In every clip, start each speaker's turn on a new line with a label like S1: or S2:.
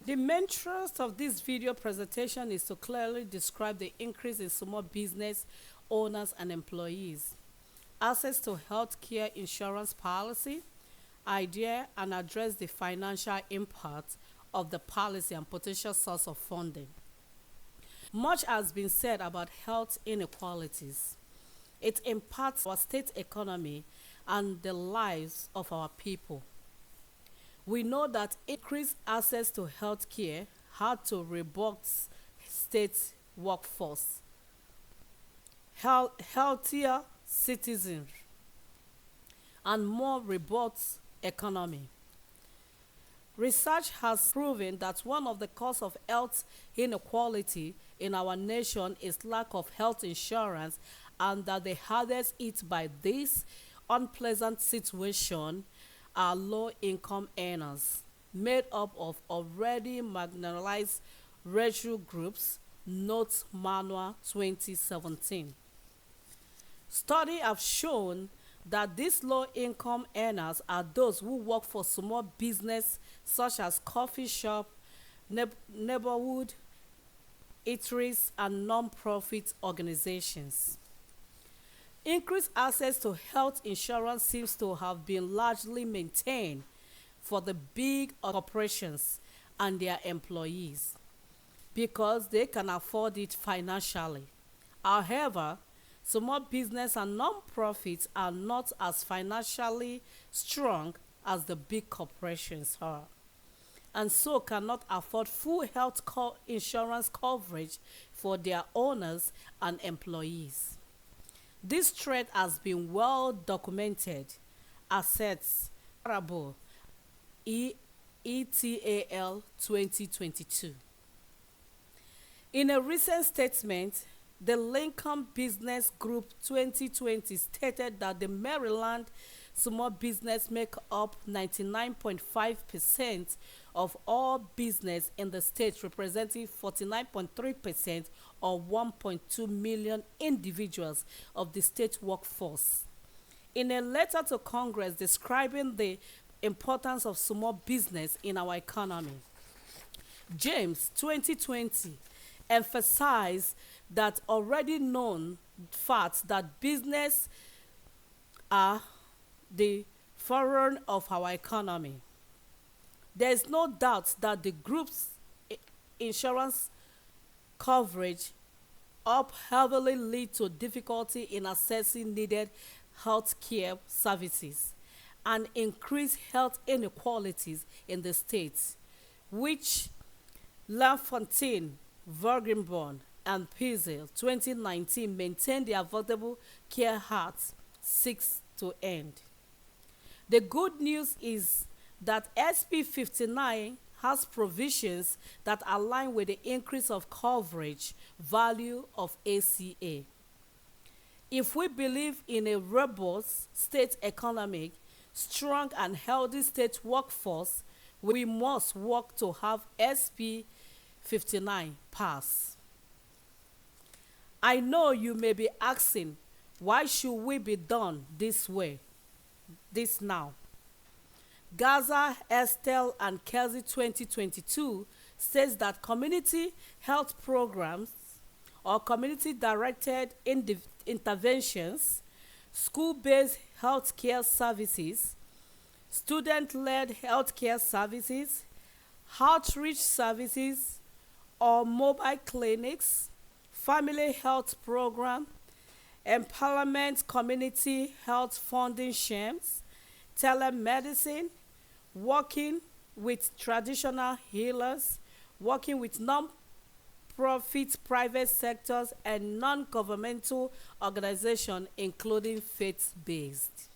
S1: The main thrust of this video presentation is to clearly describe the increase in small business owners and employees, access to healthcare insurance policy, idea, and address the financial impact of the policy and potential source of funding. Much has been said about health inequalities. It impacts our state economy and the lives of our people. We know that increased access to health care had to rebuild state workforce, healthier citizens, and more robust economy. Research has proven that one of the causes of health inequality in our nation is lack of health insurance, and that the hardest hit by this unpleasant situation are low income earners, made up of already marginalized racial groups. Notes Manual 2017. Studies have shown that these low income earners are those who work for small business such as coffee shop, neighborhood eateries, and non-profit organizations. Increased access to health insurance seems to have been largely maintained for the big corporations and their employees because they can afford it financially. However, small business and non-profits are not as financially strong as the big corporations are, and so cannot afford full health insurance coverage for their owners and employees. This threat has been well documented, asserts Parable ETAL 2022. In a recent statement, the Lincoln Business Group 2020 stated that the Maryland small business make up 99.5% of all business in the state, representing 49.3% or 1.2 million individuals of the state workforce. In a letter to Congress describing the importance of small business in our economy, James 2020 emphasized that already known facts that business are the forerunner of our economy. There is no doubt that the group's insurance coverage up heavily lead to difficulty in accessing needed health care services and increased health inequalities in the states, which LaFontaine, Vaughan, and Pizzel 2019 maintained the Affordable Care Act seeks to end. The good news is that SB 59 has provisions that align with the increase of coverage value of ACA. If we believe in a robust state economic, strong and healthy state workforce, we must work to have SB 59 pass. I know you may be asking, why should we be done this way, this now? Gaza, Estelle, and Kelsey 2022 says that community health programs or community-directed interventions, school-based healthcare services, student-led healthcare services, outreach services, or mobile clinics, family health program, empowerment community health funding schemes, telemedicine, working with traditional healers, working with non-profit private sectors and non-governmental organizations, including faith-based.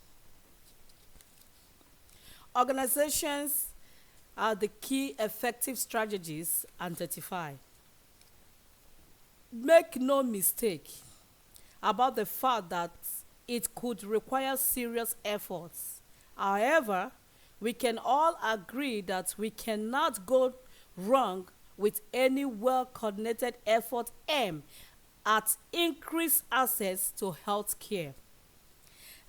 S1: Organizations are the key effective strategies identified. Make no mistake about the fact that it could require serious efforts. However, we can all agree that we cannot go wrong with any well-coordinated effort aimed at increased access to health care.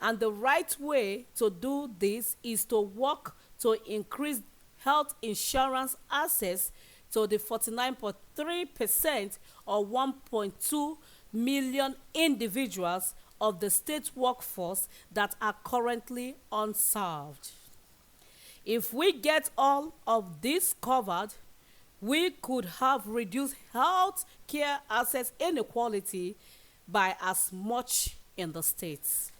S1: And the right way to do this is to work to increase health insurance access to the 49.3% or 1.2 million individuals of the state workforce that are currently unserved. If we get all of this covered, we could have reduced health care access inequality by as much in the states.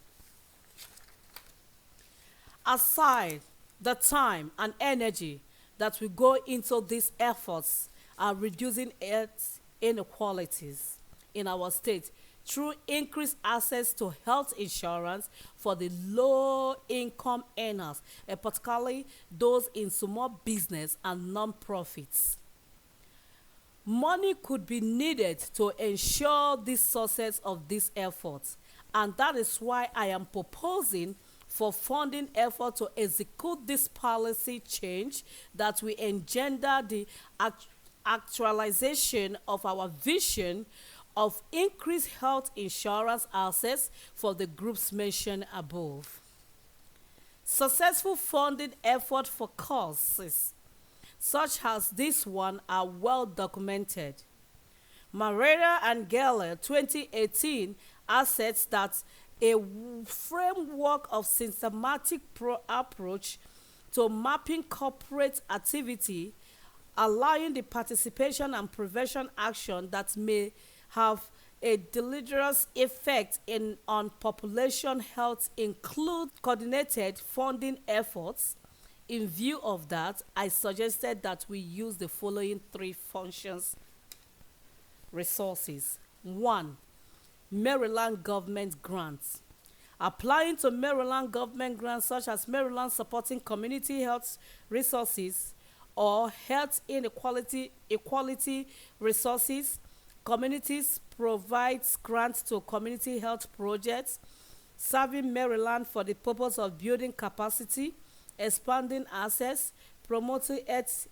S1: Aside the time and energy that we go into these efforts are reducing health inequalities in our state through increased access to health insurance for the low income earners, and particularly those in small business and non-profits. Money could be needed to ensure the success of these efforts, and that is why I am proposing for funding effort to execute this policy change that will engender the actualization of our vision of increased health insurance access for the groups mentioned above. Successful funding effort for causes such as this one are well documented. Marrera and Geller 2018 asserts that a framework of systematic approach to mapping corporate activity, allowing the participation and prevention action that may have a deleterious effect on population health include coordinated funding efforts. In view of that, I suggested that we use the following three functions resources. 1. Maryland government grants. Applying to Maryland government grants such as Maryland Supporting Community Health Resources or Health Inequality Equality Resources. Communities provides grants to community health projects serving Maryland for the purpose of building capacity, expanding access, promoting health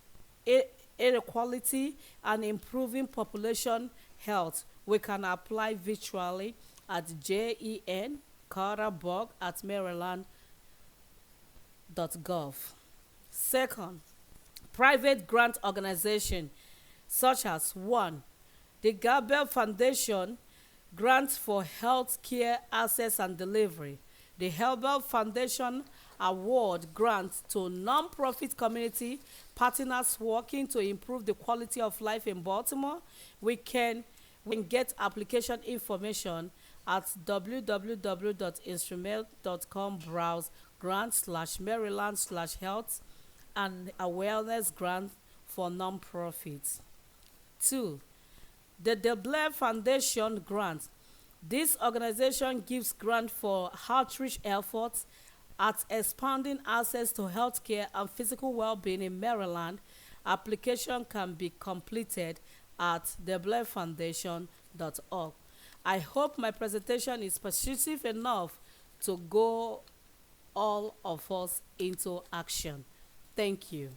S1: inequality, and improving population health. We can apply virtually at jen.carterburg@maryland.gov. Second, private grant organization such as 1. The Gabel Foundation grants for health care access and delivery. The Gabel Foundation award grants to non-profit community partners working to improve the quality of life in Baltimore. We can get application information at www.instrument.com. Browse grant/Maryland/health and awareness grant for non-profits. 2. The Blair Foundation grant. This organization gives grant for outreach efforts at expanding access to healthcare and physical well-being in Maryland. Application can be completed at theblairfoundation.org. I hope my presentation is persuasive enough to go all of us into action. Thank you.